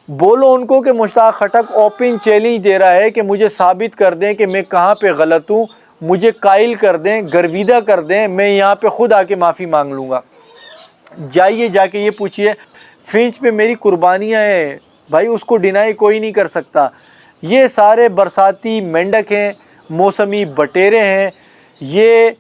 بولو ان کو کہ مشتاق خٹک اوپن چیلنج دے رہا ہے کہ مجھے ثابت کر دیں کہ میں کہاں پہ غلط ہوں، مجھے قائل کر دیں، گرویدہ کر دیں، میں یہاں پہ خود آ کے معافی مانگ لوں گا۔ جائیے جا کے یہ پوچھئے فرینچ پہ میری قربانیاں ہیں بھائی، اس کو ڈینائی کوئی نہیں کر سکتا۔ یہ سارے برساتی مینڈک ہیں، موسمی بٹیرے ہیں، یہ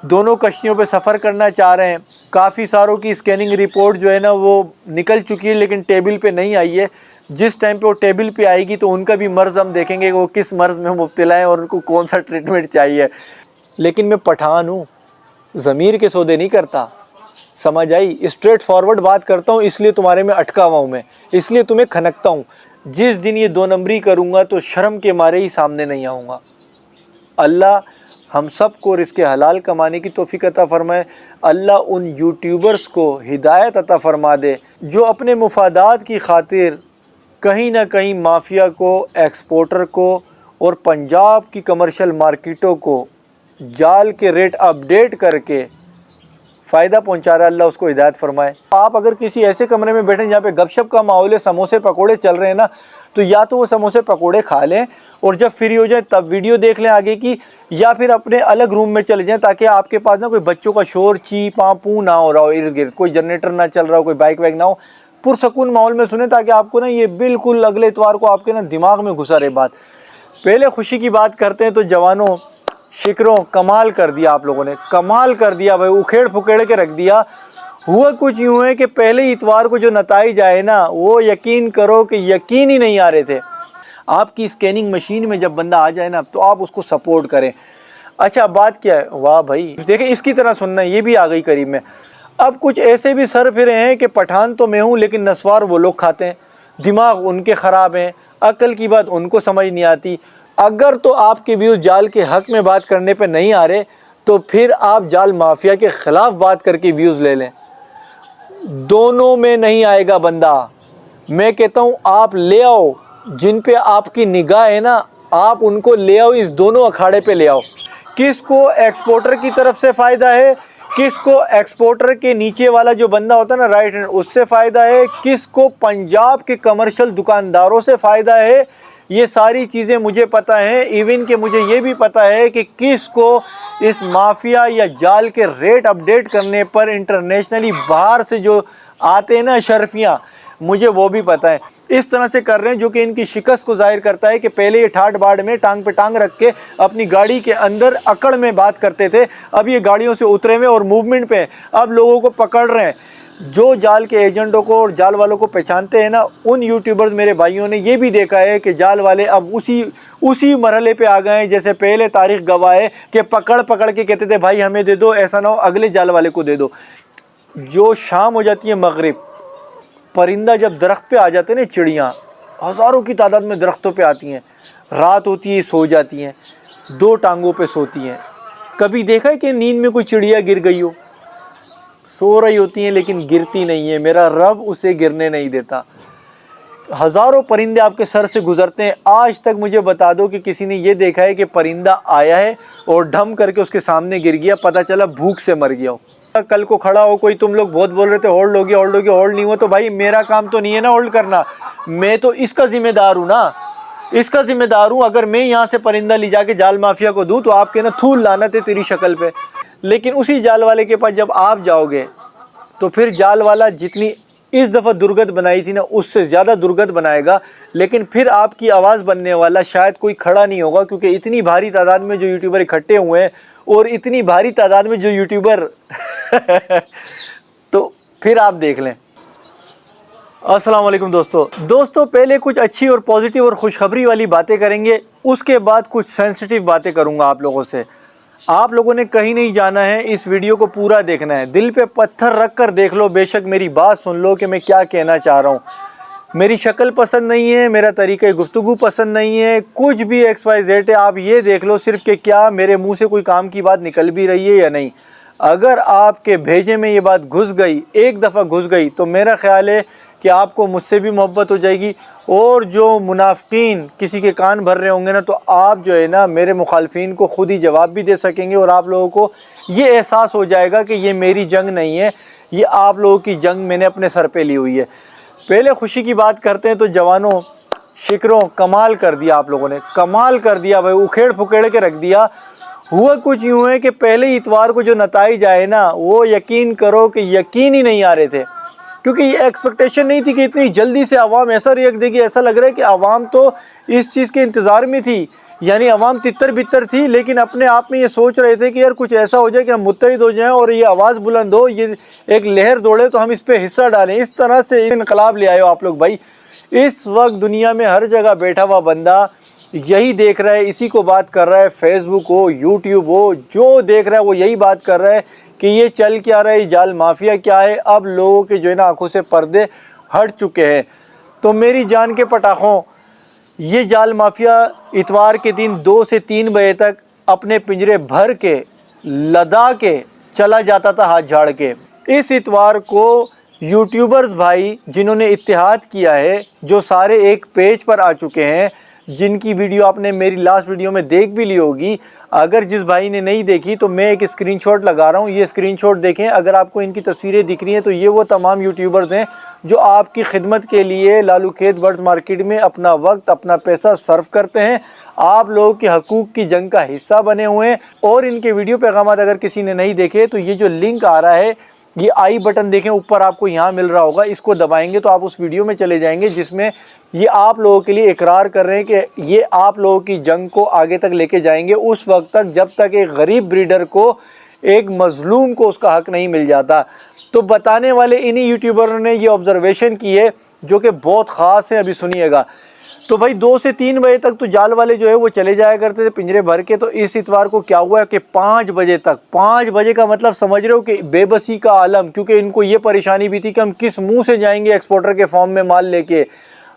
دونوں کشتیوں پہ سفر کرنا چاہ رہے ہیں۔ کافی ساروں کی اسکیننگ رپورٹ جو ہے نا وہ نکل چکی ہے لیکن ٹیبل پہ نہیں آئی ہے۔ جس ٹائم پہ وہ ٹیبل پہ آئے گی تو ان کا بھی مرض ہم دیکھیں گے کہ وہ کس مرض میں مبتلا ہیں اور ان کو کون سا ٹریٹمنٹ چاہیے۔ لیکن میں پٹھان ہوں، ضمیر کے سودے نہیں کرتا، سمجھ آئی؟ اسٹریٹ فارورڈ بات کرتا ہوں، اس لیے تمہارے میں اٹکا ہوا ہوں، میں اس لیے تمہیں کھنکتا ہوں۔ جس دن یہ 2 نمبری کروں گا تو شرم کے مارے ہی سامنے نہیں آؤں گا۔ اللہ ہم سب کو رزق حلال کمانے کی توفیق عطا فرمائے۔ اللہ ان یوٹیوبرز کو ہدایت عطا فرما دے جو اپنے مفادات کی خاطر کہیں نہ کہیں مافیا کو، ایکسپورٹر کو اور پنجاب کی کمرشل مارکیٹوں کو جال کے ریٹ اپڈیٹ کر کے فائدہ پہنچا رہا ہے، اللہ اس کو ہدایت فرمائے۔ آپ اگر کسی ایسے کمرے میں بیٹھیں جہاں پہ گپ شپ کا ماحول ہے، سموسے پکوڑے چل رہے ہیں نا، تو یا تو وہ سموسے پکوڑے کھا لیں اور جب فری ہو جائیں تب ویڈیو دیکھ لیں آگے کی، یا پھر اپنے الگ روم میں چلے جائیں تاکہ آپ کے پاس نا کوئی بچوں کا شور چی پاں پوں نہ ہو رہا ہو، ارد گرد کوئی جنریٹر نہ چل رہا ہو، کوئی بائک وائک نہ ہو، پرسکون ماحول میں سنیں تاکہ آپ کو نا یہ بالکل اگلے اتوار کو آپ کے نا دماغ میں گھسا رہے بات۔ پہلے خوشی کی بات کرتے ہیں تو جوانوں، شکروں، کمال کر دیا آپ لوگوں نے، کمال کر دیا بھائی، اکھیڑ پھکیڑ کے رکھ دیا۔ ہوا کچھ یوں ہے کہ پہلے اتوار کو جو نتائج آئے نا وہ یقین کرو کہ یقین ہی نہیں آ رہے تھے۔ آپ کی اسکیننگ مشین میں جب بندہ آ جائے نا تو آپ اس کو سپورٹ کریں۔ اچھا بات کیا ہے، واہ بھائی دیکھیں اس کی طرح سننا ہے، یہ بھی آ گئی قریب میں۔ اب کچھ ایسے بھی سر پھرے ہیں کہ پٹھان تو میں ہوں لیکن نسوار وہ لوگ کھاتے ہیں، دماغ ان کے خراب ہیں، عقل کی بات ان کو سمجھ نہیں آتی۔ اگر تو آپ کے ویوز جال کے حق میں بات کرنے پہ نہیں آ رہے تو پھر آپ جال مافیا کے خلاف بات کر کے ویوز لے لیں، دونوں میں نہیں آئے گا بندہ۔ میں کہتا ہوں آپ لے آؤ، جن پہ آپ کی نگاہ ہے نا آپ ان کو لے آؤ، اس دونوں اکھاڑے پہ لے آؤ۔ کس کو ایکسپورٹر کی طرف سے فائدہ ہے، کس کو ایکسپورٹر کے نیچے والا جو بندہ ہوتا ہے نا رائٹ ہینڈ، اس سے فائدہ ہے، کس کو پنجاب کے کمرشل دکانداروں سے فائدہ ہے، یہ ساری چیزیں مجھے پتہ ہیں۔ ایون کہ مجھے یہ بھی پتہ ہے کہ کس کو اس مافیا یا جال کے ریٹ اپڈیٹ کرنے پر انٹرنیشنلی باہر سے جو آتے ہیں نا شرفیاں، مجھے وہ بھی پتہ ہے۔ اس طرح سے کر رہے ہیں جو کہ ان کی شکست کو ظاہر کرتا ہے کہ پہلے یہ ٹھاٹ باڑ میں ٹانگ پہ ٹانگ رکھ کے اپنی گاڑی کے اندر اکڑ میں بات کرتے تھے، اب یہ گاڑیوں سے اترے ہوئے اور موومنٹ پہ اب لوگوں کو پکڑ رہے ہیں۔ جو جال کے ایجنٹوں کو اور جال والوں کو پہچانتے ہیں نا، ان یوٹیوبرز میرے بھائیوں نے یہ بھی دیکھا ہے کہ جال والے اب اسی مرحلے پہ آ گئے ہیں جیسے پہلے تاریخ گواہ ہے کہ پکڑ کے کہتے تھے بھائی ہمیں دے دو، ایسا نہ ہو اگلے جال والے کو دے دو۔ جو شام ہو جاتی ہے مغرب، پرندہ جب درخت پہ آ جاتے ہیں نا، چڑیاں ہزاروں کی تعداد میں درختوں پہ آتی ہیں، رات ہوتی ہے سو جاتی ہیں، 2 ٹانگوں پہ سوتی ہیں۔ کبھی دیکھا ہے کہ نیند میں کوئی چڑیا گر گئی ہو؟ سو رہی ہوتی ہیں لیکن گرتی نہیں ہے، میرا رب اسے گرنے نہیں دیتا۔ ہزاروں پرندے آپ کے سر سے گزرتے ہیں، آج تک مجھے بتا دو کہ کسی نے یہ دیکھا ہے کہ پرندہ آیا ہے اور ڈھم کر کے اس کے سامنے گر گیا، پتہ چلا بھوک سے مر گیا ہو۔ کل کو کھڑا ہو کوئی، تم لوگ بہت بول رہے تھے ہولڈ ہوگی ہولڈ ہوگی، ہولڈ نہیں ہوا تو بھائی میرا کام تو نہیں ہے نا ہولڈ کرنا، میں تو اس کا ذمہ دار ہوں نا، اس کا ذمہ دار ہوں۔ اگر میں یہاں سے پرندہ لے جا کے جال مافیا کو دوں تو آپ کے نا تھول لعنت ہے تیری شکل پہ۔ لیکن اسی جال والے کے پاس جب آپ جاؤ گے تو پھر جال والا جتنی اس دفعہ درگت بنائی تھی نا اس سے زیادہ درگت بنائے گا، لیکن پھر آپ کی آواز بننے والا شاید کوئی کھڑا نہیں ہوگا، کیونکہ اتنی بھاری تعداد میں جو یوٹیوبر اکٹھے ہوئے ہیں اور اتنی بھاری تعداد میں جو یوٹیوبر تو پھر آپ دیکھ لیں۔ السلام علیکم دوستو، پہلے کچھ اچھی اور پازیٹیو اور خوشخبری والی باتیں کریں گے، اس کے بعد کچھ سینسٹیو باتیں کروں گا آپ لوگوں سے۔ آپ لوگوں نے کہیں نہیں جانا ہے، اس ویڈیو کو پورا دیکھنا ہے، دل پہ پتھر رکھ کر دیکھ لو، بے شک میری بات سن لو کہ میں کیا کہنا چاہ رہا ہوں۔ میری شکل پسند نہیں ہے، میرا طریقہ گفتگو پسند نہیں ہے، کچھ بھی ایکس وائی زیڈ ہے، آپ یہ دیکھ لو صرف کہ کیا میرے منہ سے کوئی کام کی بات نکل بھی رہی ہے یا نہیں۔ اگر آپ کے بھیجے میں یہ بات گھس گئی، ایک دفعہ گھس گئی، تو میرا خیال ہے کہ آپ کو مجھ سے بھی محبت ہو جائے گی، اور جو منافقین کسی کے کان بھر رہے ہوں گے نا تو آپ جو ہے نا میرے مخالفین کو خود ہی جواب بھی دے سکیں گے، اور آپ لوگوں کو یہ احساس ہو جائے گا کہ یہ میری جنگ نہیں ہے، یہ آپ لوگوں کی جنگ میں نے اپنے سر پہ لی ہوئی ہے۔ پہلے خوشی کی بات کرتے ہیں تو جوانوں شکروں کمال کر دیا، آپ لوگوں نے کمال کر دیا بھائی، اکھیڑ پھکیڑ کے رکھ دیا۔ ہوا کچھ یوں ہے کہ پہلے اتوار کو جو نتائج آئے نا، وہ یقین کرو کہ یقین ہی نہیں آ رہے تھے، کیونکہ یہ ایکسپیکٹیشن نہیں تھی کہ اتنی جلدی سے عوام ایسا ریئیکٹ دے گی۔ ایسا لگ رہا ہے کہ عوام تو اس چیز کے انتظار میں تھی، یعنی عوام تتر بتر تھی، لیکن اپنے آپ میں یہ سوچ رہے تھے کہ یار کچھ ایسا ہو جائے کہ ہم متحد ہو جائیں اور یہ آواز بلند ہو، یہ ایک لہر دوڑے تو ہم اس پہ حصہ ڈالیں۔ اس طرح سے انقلاب لے آئے ہو آپ لوگ بھائی۔ اس وقت دنیا میں ہر جگہ بیٹھا ہوا بندہ یہی دیکھ رہا ہے، اسی کو بات کر رہا ہے، فیس بک ہو، یوٹیوب ہو، جو دیکھ رہا ہے وہ یہی بات کر رہا ہے کہ یہ چل کیا رہا ہے، یہ جال مافیا کیا ہے۔ اب لوگوں کے جو ہے نا آنکھوں سے پردے ہٹ چکے ہیں۔ تو میری جان کے پٹاخوں، یہ جال مافیا اتوار کے دن 2 سے 3 بجے تک اپنے پنجرے بھر کے لدا کے چلا جاتا تھا ہاتھ جھاڑ کے۔ اس اتوار کو یوٹیوبرز بھائی جنہوں نے اتحاد کیا ہے، جو سارے ایک پیج پر آ چکے ہیں، جن کی ویڈیو آپ نے میری لاسٹ ویڈیو میں دیکھ بھی لی ہوگی، اگر جس بھائی نے نہیں دیکھی تو میں ایک اسکرین شاٹ لگا رہا ہوں، یہ اسکرین شاٹ دیکھیں۔ اگر آپ کو ان کی تصویریں دکھ رہی ہیں تو یہ وہ تمام یوٹیوبرز ہیں جو آپ کی خدمت کے لیے لالو کھیت برڈز مارکیٹ میں اپنا وقت اپنا پیسہ صرف کرتے ہیں، آپ لوگوں کے حقوق کی جنگ کا حصہ بنے ہوئے ہیں۔ اور ان کے ویڈیو پیغامات اگر کسی نے نہیں دیکھے تو یہ جو لنک آ رہا ہے، یہ آئی بٹن دیکھیں اوپر آپ کو یہاں مل رہا ہوگا، اس کو دبائیں گے تو آپ اس ویڈیو میں چلے جائیں گے جس میں یہ آپ لوگوں کے لیے اقرار کر رہے ہیں کہ یہ آپ لوگوں کی جنگ کو آگے تک لے کے جائیں گے، اس وقت تک جب تک ایک غریب بریڈر کو، ایک مظلوم کو اس کا حق نہیں مل جاتا۔ تو بتانے والے انہی یوٹیوبروں نے یہ آبزرویشن کی ہے جو کہ بہت خاص ہے، ابھی سنیے گا۔ تو بھائی 2 سے 3 بجے تک تو جال والے جو ہے وہ چلے جایا کرتے تھے پنجرے بھر کے۔ تو اس اتوار کو کیا ہوا ہے کہ 5 بجے تک، 5 بجے کا مطلب سمجھ رہے ہو کہ بے بسی کا عالم، کیونکہ ان کو یہ پریشانی بھی تھی کہ ہم کس منہ سے جائیں گے ایکسپورٹر کے فارم میں مال لے کے۔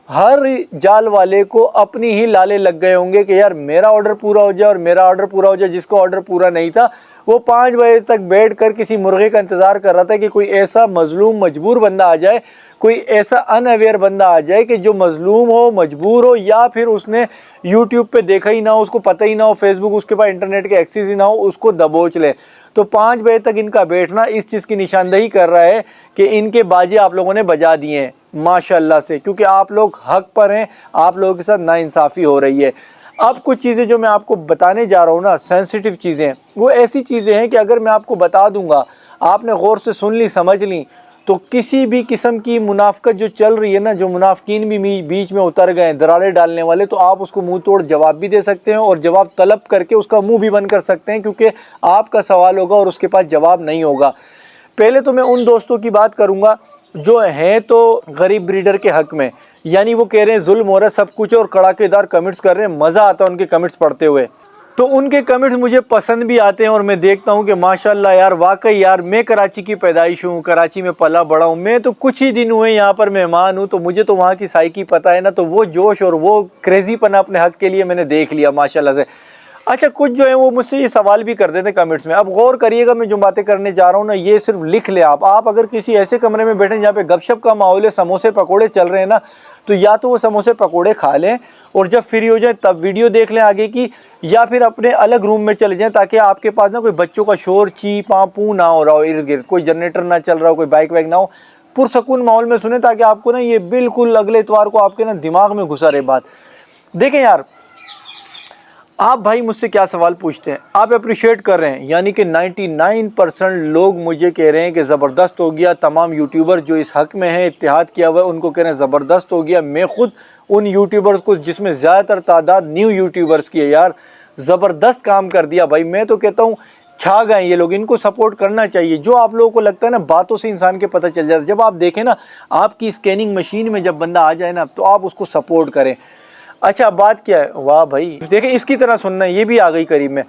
ہر جال والے کو اپنی ہی لالے لگ گئے ہوں گے کہ یار میرا آرڈر پورا ہو جائے اور میرا آرڈر پورا ہو جائے۔ جس کو آرڈر پورا نہیں تھا وہ 5 بجے تک بیٹھ کر کسی مرغے کا انتظار کر رہا تھا کہ کوئی ایسا مظلوم مجبور بندہ آ جائے، کوئی ایسا ان اویئر بندہ آ جائے کہ جو مظلوم ہو، مجبور ہو، یا پھر اس نے یوٹیوب پہ دیکھا ہی نہ ہو، اس کو پتہ ہی نہ ہو، فیس بک اس کے پاس انٹرنیٹ کے ایکسیس ہی نہ ہو، اس کو دبوچ لے۔ تو 5 بجے تک ان کا بیٹھنا اس چیز کی نشاندہی کر رہا ہے کہ ان کے باجے آپ لوگوں نے بجا دیے ہیں ماشاءاللہ سے، کیونکہ آپ لوگ حق پر ہیں، آپ لوگوں کے ساتھ ناانصافی ہو رہی ہے۔ اب کچھ چیزیں جو میں آپ کو بتانے جا رہا ہوں نا، سینسیٹیو چیزیں، وہ ایسی چیزیں ہیں کہ اگر میں آپ کو بتا دوں گا، آپ نے غور سے سن لی، سمجھ لی، تو کسی بھی قسم کی منافقت جو چل رہی ہے نا، جو منافقین بھی بیچ میں اتر گئے ہیں، دراڑے ڈالنے والے، تو آپ اس کو منہ توڑ جواب بھی دے سکتے ہیں اور جواب طلب کر کے اس کا منہ بھی بند کر سکتے ہیں، کیونکہ آپ کا سوال ہوگا اور اس کے پاس جواب نہیں ہوگا۔ پہلے تو میں ان دوستوں کی بات کروں گا جو ہیں تو غریب بریڈر کے حق میں، یعنی وہ کہہ رہے ہیں ظلم ہو رہا ہے سب کچھ، اور کڑاکے دار کمنٹس کر رہے ہیں، مزہ آتا ہے ان کے کمنٹس پڑھتے ہوئے۔ تو ان کے کمنٹس مجھے پسند بھی آتے ہیں اور میں دیکھتا ہوں کہ ماشاءاللہ یار، واقعی یار، میں کراچی کی پیدائش ہوں، کراچی میں پلا بڑا ہوں، میں تو کچھ ہی دن ہوئے یہاں پر مہمان ہوں، تو مجھے تو وہاں کی سائیکی پتہ ہے نا، تو وہ جوش اور وہ کریزی پنا اپنے حق کے لیے میں نے دیکھ لیا ماشاءاللہ سے۔ اچھا، کچھ جو ہے وہ مجھ سے یہ سوال بھی کر دیتے کمنٹس میں۔ اب غور کریے گا، میں جو باتیں کرنے جا رہا ہوں نا، یہ صرف لکھ لیں آپ اگر کسی ایسے کمرے میں بیٹھیں جہاں پہ گپ شپ کا ماحول ہے، سموسے پکوڑے چل رہے ہیں نا، تو یا تو وہ سموسے پکوڑے کھا لیں اور جب فری ہو جائیں تب ویڈیو دیکھ لیں آگے کی، یا پھر اپنے الگ روم میں چلے جائیں تاکہ آپ کے پاس نا کوئی بچوں کا شور، چی پاں پوں نہ ہو رہا ہو ارد گرد، کوئی جنریٹر نہ چل رہا ہو، کوئی بائک وائک نہ ہو، پرسکون ماحول میں سنیں تاکہ آپ کو نا یہ بالکل اگلے اتوار کو آپ کے نا دماغ میں گھسا رہے بات۔ دیکھیں یار، آپ بھائی مجھ سے کیا سوال پوچھتے ہیں، آپ اپریشیٹ کر رہے ہیں، یعنی کہ 99% لوگ مجھے کہہ رہے ہیں کہ زبردست ہو گیا، تمام یوٹیوبر جو اس حق میں ہیں، اتحاد کیا ہوا ہے، ان کو کہہ رہے ہیں زبردست ہو گیا۔ میں خود ان یوٹیوبرز کو، جس میں زیادہ تر تعداد نیو یوٹیوبرز کی ہے، یار زبردست کام کر دیا بھائی، میں تو کہتا ہوں چھا گئے یہ لوگ، ان کو سپورٹ کرنا چاہیے۔ جو آپ لوگوں کو لگتا ہے نا باتوں سے انسان کے پتہ چل جاتا ہے، جب آپ دیکھیں نا آپ کی اسکیننگ مشین میں جب بندہ آ جائے نا تو آپ اس کو سپورٹ کریں۔ اچھا، بات کیا ہے، واہ بھائی دیکھیں اس کی طرح سننا ہے، یہ بھی آ گئی قریب میں۔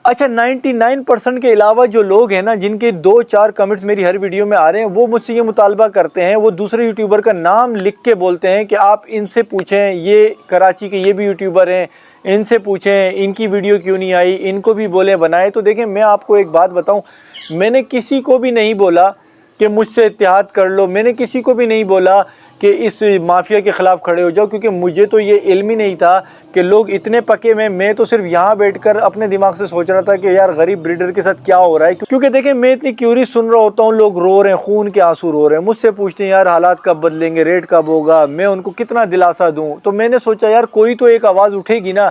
اچھا، 99% کے علاوہ جو لوگ ہیں نا، جن کے 2-4 کمنٹس میری ہر ویڈیو میں آ رہے ہیں، وہ مجھ سے یہ مطالبہ کرتے ہیں، وہ دوسرے یوٹیوبر کا نام لکھ کے بولتے ہیں کہ آپ ان سے پوچھیں، یہ کراچی کے یہ بھی یوٹیوبر ہیں، ان سے پوچھیں ان کی ویڈیو کیوں نہیں آئی، ان کو بھی بولیں بنائے۔ تو دیکھیں میں آپ کو ایک بات بتاؤں، میں نے کسی کو بھی نہیں بولا کہ مجھ سے اتحاد کر لو، میں نے کسی کو بھی نہیں بولا کہ اس مافیا کے خلاف کھڑے ہو جاؤ، کیونکہ مجھے تو یہ علم ہی نہیں تھا کہ لوگ اتنے پکے میں تو صرف یہاں بیٹھ کر اپنے دماغ سے سوچ رہا تھا کہ یار غریب بریڈر کے ساتھ کیا ہو رہا ہے، کیونکہ دیکھیں میں اتنی کیوریس سن رہا ہوتا ہوں، لوگ رو رہے ہیں، خون کے آنسو رو رہے ہیں، مجھ سے پوچھتے ہیں یار حالات کب بدلیں گے، ریٹ کب ہوگا، میں ان کو کتنا دلاسا دوں۔ تو میں نے سوچا یار کوئی تو ایک آواز اٹھے گی نا۔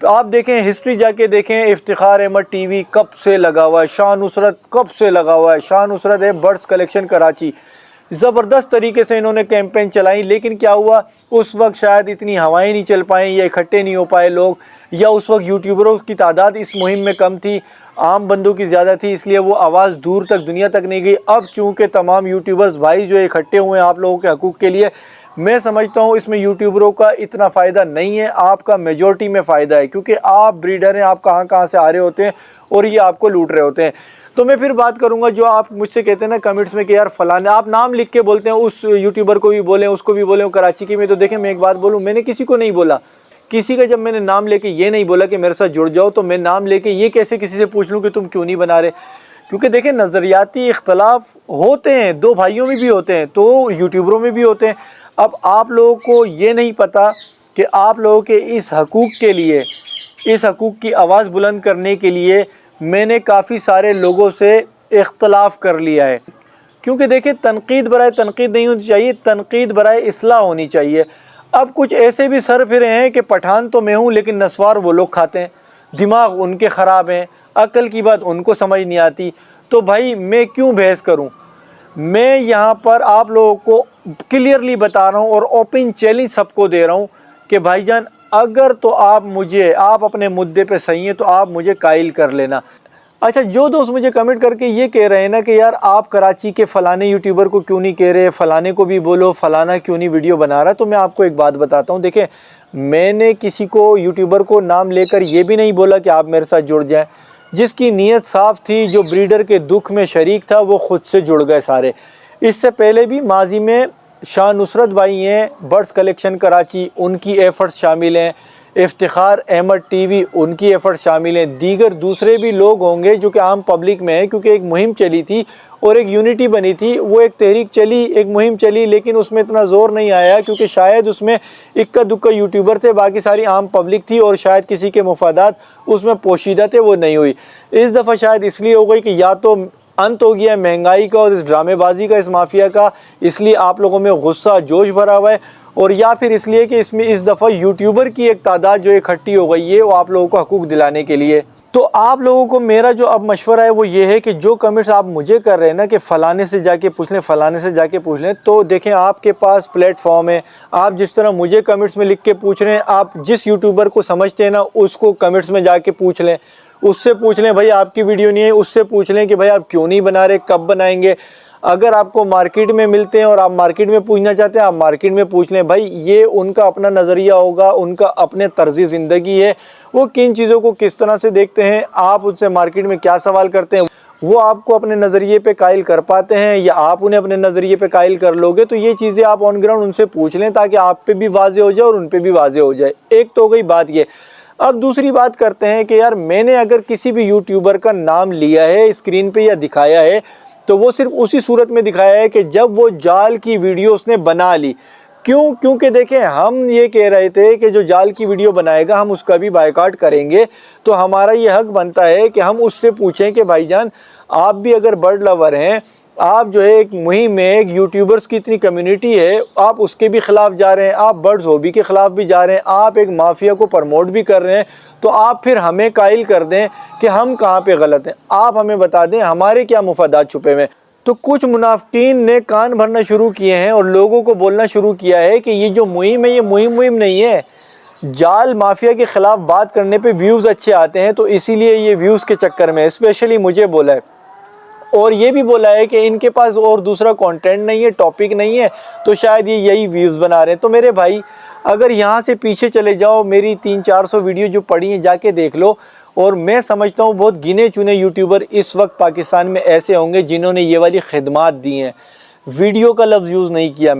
آپ دیکھیں ہسٹری جا کے دیکھیں، افتخار احمد ٹی وی کب سے لگا ہوا ہے، شاہ نصرت کب سے لگا ہوا ہے، شاہ نصرت ہے برڈز کلیکشن کراچی، زبردست طریقے سے انہوں نے کیمپین چلائی، لیکن کیا ہوا اس وقت شاید اتنی ہوائیں نہیں چل پائیں یا اکٹھے نہیں ہو پائے لوگ، یا اس وقت یوٹیوبروں کی تعداد اس مہم میں کم تھی، عام بندوں کی زیادہ تھی، اس لیے وہ آواز دور تک دنیا تک نہیں گئی۔ اب چونکہ تمام یوٹیوبرز بھائی جو اکٹھے ہوئے ہیں آپ لوگوں کے حقوق کے لیے، میں سمجھتا ہوں اس میں یوٹیوبروں کا اتنا فائدہ نہیں ہے، آپ کا میجورٹی میں فائدہ ہے، کیونکہ آپ بریڈر ہیں، آپ کہاں کہاں سے آ رہے ہوتے ہیں اور یہ آپ کو لوٹ رہے ہوتے ہیں۔ تو میں پھر بات کروں گا جو آپ مجھ سے کہتے ہیں نا کمنٹس میں کہ یار فلانا، آپ نام لکھ کے بولتے ہیں، اس یوٹیوبر کو بھی بولیں، اس کو بھی بولیں، کراچی کی میں تو دیکھیں میں ایک بات بولوں، میں نے کسی کو نہیں بولا، کسی کا جب میں نے نام لے کے یہ نہیں بولا کہ میرے ساتھ جڑ جاؤ، تو میں نام لے کے یہ کیسے کسی سے پوچھ لوں کہ تم کیوں نہیں بنا رہے؟ کیونکہ دیکھیں نظریاتی اختلاف ہوتے ہیں، دو بھائیوں میں بھی ہوتے ہیں تو یوٹیوبروں میں بھی ہوتے ہیں۔ اب آپ لوگوں کو یہ نہیں پتہ کہ آپ لوگوں کے اس حقوق کے لیے، اس حقوق کی آواز بلند کرنے کے لیے میں نے کافی سارے لوگوں سے اختلاف کر لیا ہے، کیونکہ دیکھیں تنقید برائے تنقید نہیں ہونی چاہیے، تنقید برائے اصلاح ہونی چاہیے۔ اب کچھ ایسے بھی سر پھرے ہیں کہ پٹھان تو میں ہوں لیکن نسوار وہ لوگ کھاتے ہیں، دماغ ان کے خراب ہیں، عقل کی بات ان کو سمجھ نہیں آتی، تو بھائی میں کیوں بحث کروں؟ میں یہاں پر آپ لوگوں کو کلیئرلی بتا رہا ہوں اور اوپن چیلنج سب کو دے رہا ہوں کہ بھائی جان اگر تو آپ اپنے مدعے پہ صحیح ہیں تو آپ مجھے قائل کر لینا۔ اچھا جو دوست مجھے کمنٹ کر کے یہ کہہ رہے ہیں نا کہ یار آپ کراچی کے فلانے یوٹیوبر کو کیوں نہیں کہہ رہے، فلانے کو بھی بولو، فلانا کیوں نہیں ویڈیو بنا رہا، تو میں آپ کو ایک بات بتاتا ہوں۔ دیکھیں میں نے کسی کو یوٹیوبر کو نام لے کر یہ بھی نہیں بولا کہ آپ میرے ساتھ جڑ جائیں، جس کی نیت صاف تھی، جو بریڈر کے دکھ میں شریک تھا، وہ خود سے جڑ گئے سارے۔ اس سے پہلے بھی ماضی میں شاہ نصرت بھائی ہیں برڈز کلیکشن کراچی، ان کی ایفرٹس شامل ہیں، افتخار احمد ٹی وی ان کی ایفرٹس شامل ہیں، دیگر دوسرے بھی لوگ ہوں گے جو کہ عام پبلک میں ہیں، کیونکہ ایک مہم چلی تھی اور ایک یونٹی بنی تھی، وہ ایک تحریک چلی، ایک مہم چلی، لیکن اس میں اتنا زور نہیں آیا کیونکہ شاید اس میں اکا دکا یوٹیوبر تھے، باقی ساری عام پبلک تھی اور شاید کسی کے مفادات اس میں پوشیدہ تھے، وہ نہیں ہوئی۔ اس دفعہ شاید اس لیے ہو گئی کہ یا تو انت ہو گیا مہنگائی کا اور اس ڈرامے بازی کا، اس مافیا کا، اس لیے آپ لوگوں میں غصہ جوش بھرا ہوا ہے، اور یا پھر اس لیے کہ اس میں اس دفعہ یوٹیوبر کی ایک تعداد جو اکٹھی ہو گئی ہے وہ آپ لوگوں کو حقوق دلانے کے لیے۔ تو آپ لوگوں کو میرا جو اب مشورہ ہے وہ یہ ہے کہ جو کمنٹس آپ مجھے کر رہے ہیں نا کہ فلانے سے جا کے پوچھ لیں، فلانے سے جا کے پوچھ لیں، تو دیکھیں آپ کے پاس پلیٹ فارم ہے، آپ جس طرح مجھے کمنٹس میں لکھ کے پوچھ رہے ہیں، آپ جس یوٹیوبر کو سمجھتے ہیں نا اس کو کمنٹس میں جا کے پوچھ لیں، اس سے پوچھ لیں بھائی آپ کی ویڈیو نہیں ہے، اس سے پوچھ لیں کہ بھائی آپ کیوں نہیں بنا رہے، کب بنائیں گے۔ اگر آپ کو مارکیٹ میں ملتے ہیں اور آپ مارکیٹ میں پوچھنا چاہتے ہیں، آپ مارکیٹ میں پوچھ لیں، بھائی یہ ان کا اپنا نظریہ ہوگا، ان کا اپنے طرز زندگی ہے، وہ کن چیزوں کو کس طرح سے دیکھتے ہیں، آپ ان سے مارکیٹ میں کیا سوال کرتے ہیں، وہ آپ کو اپنے نظریے پہ قائل کر پاتے ہیں یا آپ انہیں اپنے نظریے پہ قائل کر لو گے، تو یہ چیزیں آپ آن گراؤنڈ ان سے پوچھ لیں تاکہ آپ پہ بھی واضح ہو جائے اور ان پہ بھی واضح ہو جائے۔ ایک تو ہو گئی بات یہ۔ اب دوسری بات کرتے ہیں کہ یار میں نے اگر کسی بھی یوٹیوبر کا نام لیا ہے اسکرین پہ یا دکھایا ہے تو وہ صرف اسی صورت میں دکھایا ہے کہ جب وہ جال کی ویڈیو اس نے بنا لی۔ کیونکہ دیکھیں ہم یہ کہہ رہے تھے کہ جو جال کی ویڈیو بنائے گا ہم اس کا بھی بائیکاٹ کریں گے، تو ہمارا یہ حق بنتا ہے کہ ہم اس سے پوچھیں کہ بھائی جان آپ بھی اگر برڈ لور ہیں، آپ جو ہے ایک مہم میں ایک یوٹیوبرز کی اتنی کمیونٹی ہے، آپ اس کے بھی خلاف جا رہے ہیں، آپ برڈز ہابی کے خلاف بھی جا رہے ہیں، آپ ایک مافیا کو پرموٹ بھی کر رہے ہیں، تو آپ پھر ہمیں قائل کر دیں کہ ہم کہاں پہ غلط ہیں، آپ ہمیں بتا دیں ہمارے کیا مفادات چھپے ہوئے ہیں۔ تو کچھ منافقین نے کان بھرنا شروع کیے ہیں اور لوگوں کو بولنا شروع کیا ہے کہ یہ جو مہم ہے یہ مہم نہیں ہے، جال مافیا کے خلاف بات کرنے پہ ویوز اچھے آتے ہیں، تو اسی لیے یہ ویوز کے چکر میں اسپیشلی مجھے بولا ہے، اور یہ بھی بولا ہے کہ ان کے پاس اور دوسرا کانٹینٹ نہیں ہے، ٹاپک نہیں ہے، تو شاید یہ یہی ویوز بنا رہے ہیں۔ تو میرے بھائی اگر یہاں سے پیچھے چلے جاؤ، میری 300-400 ویڈیو جو پڑی ہیں جا کے دیکھ لو، اور میں سمجھتا ہوں بہت گنے چنے یوٹیوبر اس وقت پاکستان میں ایسے ہوں گے جنہوں نے یہ والی خدمات دی ہیں۔ ویڈیو کا لفظ یوز نہیں کیا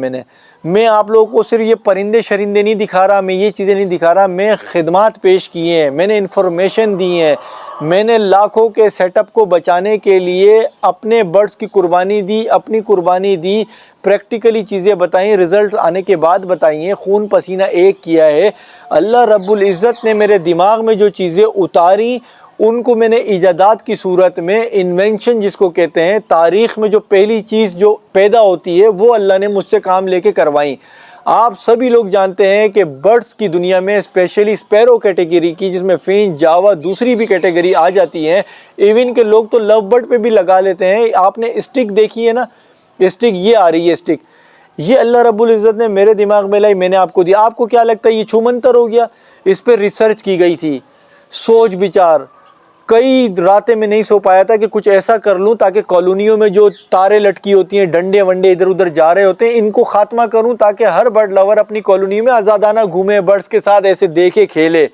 میں آپ لوگوں کو صرف یہ پرندے شرندے نہیں دکھا رہا، میں یہ چیزیں نہیں دکھا رہا، میں خدمات پیش کی ہیں، میں نے انفارمیشن دی ہیں، میں نے لاکھوں کے سیٹ اپ کو بچانے کے لیے اپنے برڈز کی قربانی دی، اپنی قربانی دی، پریکٹیکلی چیزیں بتائیں، رزلٹ آنے کے بعد بتائیں، خون پسینہ ایک کیا ہے۔ اللہ رب العزت نے میرے دماغ میں جو چیزیں اتاری ان کو میں نے ایجادات کی صورت میں، انوینشن جس کو کہتے ہیں، تاریخ میں جو پہلی چیز جو پیدا ہوتی ہے وہ اللہ نے مجھ سے کام لے کے کروائیں۔ آپ سبھی لوگ جانتے ہیں کہ برڈز کی دنیا میں اسپیشلی اسپیرو کیٹیگری کی، جس میں فینچ، جاوا، دوسری بھی کیٹیگری آ جاتی ہیں، ایون کہ لوگ تو لو برڈ پہ بھی لگا لیتے ہیں۔ آپ نے اسٹک دیکھی ہے نا، اسٹک یہ آ رہی ہے، اسٹک یہ اللہ رب العزت نے میرے دماغ میں لائی، میں نے آپ کو دیا۔ آپ کو کیا لگتا ہے یہ چھومنتر ہو گیا؟ اس پہ ریسرچ کی گئی تھی، سوچ بچار، کئی راتیں میں نہیں سو پایا تھا کہ کچھ ایسا کر لوں تاکہ کالونیوں میں جو تارے لٹکی ہوتی ہیں، ڈنڈے ونڈے ادھر ادھر جا رہے ہوتے ہیں، ان کو خاتمہ کروں تاکہ ہر برڈ لور اپنی کالونی میں آزادانہ گھومے، برڈز کے ساتھ ایسے دیکھے کھیلے۔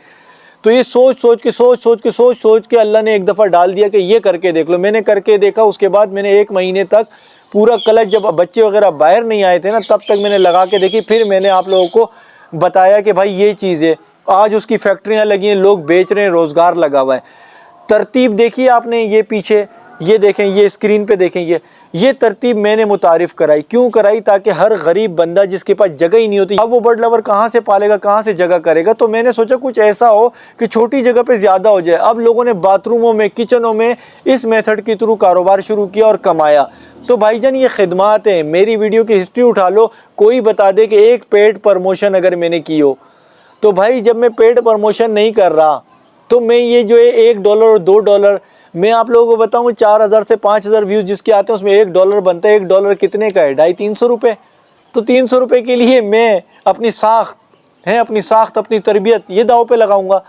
تو یہ سوچ کے اللہ نے ایک دفعہ ڈال دیا کہ یہ کر کے دیکھ لو۔ میں نے کر کے دیکھا، اس کے بعد میں نے 1 مہینے تک پورا کلچ، جب بچے وغیرہ باہر نہیں آئے تھے نا تب تک میں نے لگا کے دیکھی، پھر میں نے آپ لوگوں کو بتایا کہ بھائی یہ چیز ہے۔ آج اس کی فیکٹریاں لگی ہیں، لوگ بیچ رہے ہیں، روزگار لگا ہوا ہے۔ ترتیب دیکھیے آپ نے، یہ پیچھے یہ دیکھیں، یہ اسکرین پہ دیکھیں، یہ ترتیب میں نے متعارف کرائی۔ کیوں کرائی؟ تاکہ ہر غریب بندہ جس کے پاس جگہ ہی نہیں ہوتی، اب وہ برڈ لور کہاں سے پالے گا، کہاں سے جگہ کرے گا؟ تو میں نے سوچا کچھ ایسا ہو کہ چھوٹی جگہ پہ زیادہ ہو جائے۔ اب لوگوں نے باتھ روموں میں، کچنوں میں اس میتھڈ کے تھرو کاروبار شروع کیا اور کمایا۔ تو بھائی جان یہ خدمات ہیں۔ میری ویڈیو کی ہسٹری اٹھا لو، کوئی بتا دے کہ ایک پیڈ پرموشن اگر میں نے کی ہو، تو بھائی جب میں پیڈ پرموشن نہیں کر رہا تو میں یہ جو ہے $1 اور $2، میں آپ لوگوں کو بتاؤں 4000 سے 5000 ویوز جس کے آتے ہیں اس میں $1 بنتا ہے۔ $1 کتنے کا ہے؟ 250-300 روپے۔ تو 300 روپے کے لیے میں اپنی ساخت اپنی تربیت یہ داؤ پہ لگاؤں گا؟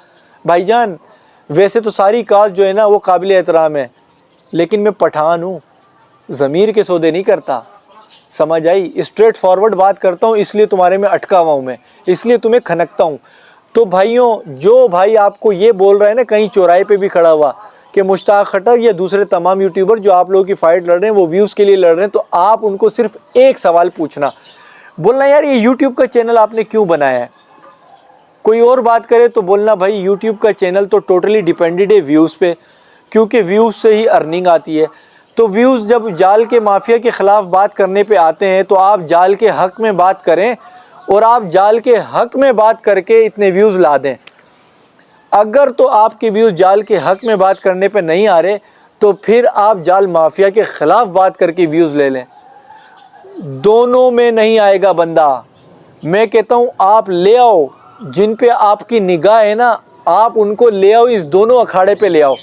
بھائی جان ویسے تو ساری کاسٹ جو ہے نا وہ قابل احترام ہے، لیکن میں پٹھان ہوں، ضمیر کے سودے نہیں کرتا، سمجھ آئی؟ اسٹریٹ فارورڈ بات کرتا ہوں، اس لیے تمہارے میں اٹکا ہوا ہوں، میں اس لیے تمہیں کھنکتا ہوں۔ تو بھائیوں، جو بھائی آپ کو یہ بول رہا ہے نا کہیں چوراہے پہ بھی کھڑا ہوا کہ مشتاق خٹک یا دوسرے تمام یوٹیوبر جو آپ لوگوں کی فائٹ لڑ رہے ہیں وہ ویوز کے لیے لڑ رہے ہیں، تو آپ ان کو صرف ایک سوال پوچھنا، بولنا یار یہ یوٹیوب کا چینل آپ نے کیوں بنایا ہے؟ کوئی اور بات کرے تو بولنا بھائی یوٹیوب کا چینل تو ٹوٹلی ڈیپینڈڈ ہے ویوز پہ، کیونکہ ویوز سے ہی ارننگ آتی ہے۔ تو ویوز جب جال کے مافیا کے خلاف بات کرنے پہ آتے ہیں تو آپ جال کے حق میں بات کریں، اور آپ جال کے حق میں بات کر کے اتنے ویوز لا دیں۔ اگر تو آپ کے ویوز جال کے حق میں بات کرنے پہ نہیں آ رہے تو پھر آپ جال مافیا کے خلاف بات کر کے ویوز لے لیں، دونوں میں نہیں آئے گا بندہ۔ میں کہتا ہوں آپ لے آؤ، جن پہ آپ کی نگاہ ہے نا آپ ان کو لے آؤ، اس دونوں اکھاڑے پہ لے آؤ،